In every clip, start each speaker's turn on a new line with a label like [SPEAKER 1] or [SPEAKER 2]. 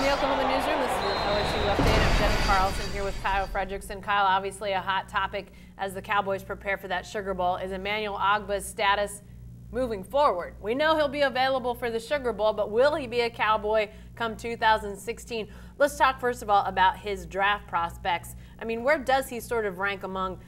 [SPEAKER 1] the Oklahoma newsroom, this is an OSU update. I'm Jenny Carlson here with Kyle Fredrickson. Kyle, obviously a hot topic as the Cowboys prepare for that Sugar Bowl is Emanuel Ogbah's status moving forward. We know he'll be available for the Sugar Bowl, but will he be a Cowboy come 2016? Let's talk first of all about his draft prospects. I mean, where does he sort of rank among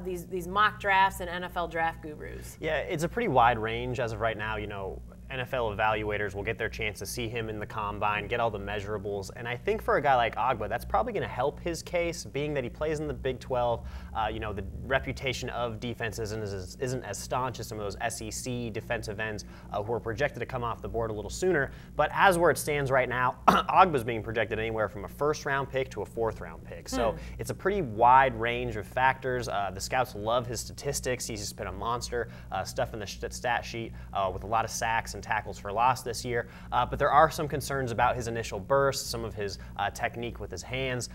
[SPEAKER 1] these mock drafts and NFL draft gurus?
[SPEAKER 2] Yeah, it's a pretty wide range as of right now. You know, NFL evaluators will get their chance to see him in the combine, get all the measurables, and I think for a guy like Ogbah, that's probably going to help his case, being that he plays in the Big 12. You know, the reputation of defense isn't as staunch as some of those SEC defensive ends who are projected to come off the board a little sooner. But as where it stands right now, Ogbah's being projected anywhere from a first-round pick to a fourth-round pick. So it's a pretty wide range of factors. The scouts love his statistics. He's just been a monster, stuff in the stat sheet with a lot of sacks and tackles for loss this year, but there are some concerns about his initial burst, some of his technique with his hands.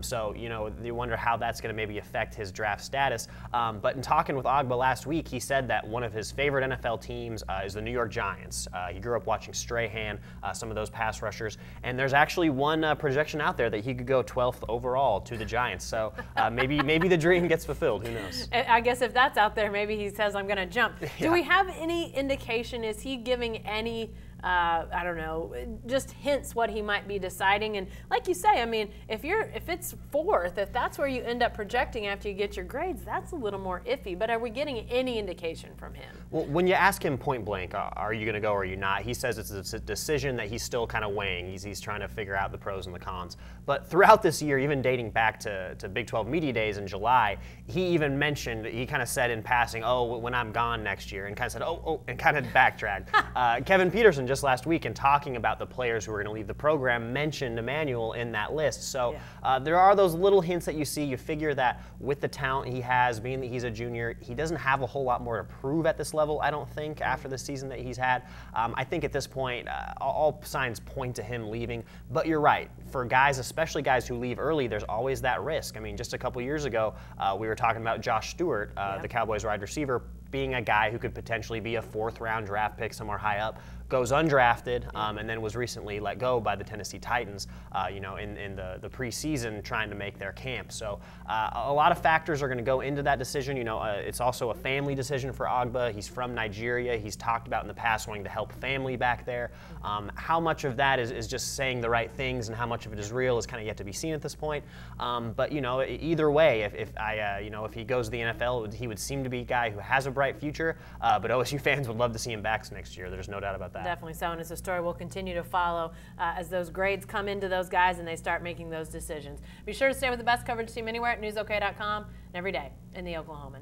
[SPEAKER 2] So, you know, you wonder how that's going to maybe affect his draft status. But in talking with Ogbah last week, he said that one of his favorite NFL teams is the New York Giants. He grew up watching Strahan, some of those pass rushers, and there's actually one projection out there that he could go 12th overall to the Giants. So maybe the dream gets fulfilled. Who knows?
[SPEAKER 1] I guess if that's out there, maybe he says, I'm going to jump. Yeah. Do we have any indication? Is he giving any, I don't know, just hints what he might be deciding? And like you say, I mean, if it's fourth, if that's where you end up projecting after you get your grades, that's a little more iffy. But are we getting any indication from him?
[SPEAKER 2] Well, when you ask him point blank, are you going to go or are you not? He says it's a decision that he's still kind of weighing. He's trying to figure out the pros and the cons. But throughout this year, even dating back to Big 12 Media Days in July, he even mentioned, he kind of said in passing, oh, when I'm gone next year, and kind of said, oh, and kind of backtracked. Kevin Peterson just last week in talking about the players who are going to leave the program mentioned Emanuel in that list. So there are those little hints that you see. You figure that with the talent he has, being that he's a junior, he doesn't have a whole lot more to prove at this level, I don't think, after the season that he's had. I think at this point, all signs point to him leaving. But you're right. For guys, especially guys who leave early, there's always that risk. I mean, just a couple years ago, we were talking about Josh Stewart, the Cowboys wide receiver, being a guy who could potentially be a fourth-round draft pick somewhere high up, goes undrafted, and then was recently let go by the Tennessee Titans, you know, in the preseason trying to make their camp. So a lot of factors are going to go into that decision. You know, it's also a family decision for Ogbah. He's from Nigeria. He's talked about in the past wanting to help family back there. How much of that is just saying the right things and how much of it is real is kind of yet to be seen at this point. But, you know, either way, if he goes to the NFL, he would seem to be a guy who has a bright future, but OSU fans would love to see him back next year. There's no doubt about that.
[SPEAKER 1] Definitely so, and it's a story we'll continue to follow as those grades come into those guys and they start making those decisions. Be sure to stay with the best coverage team anywhere at newsok.com and every day in the Oklahoman.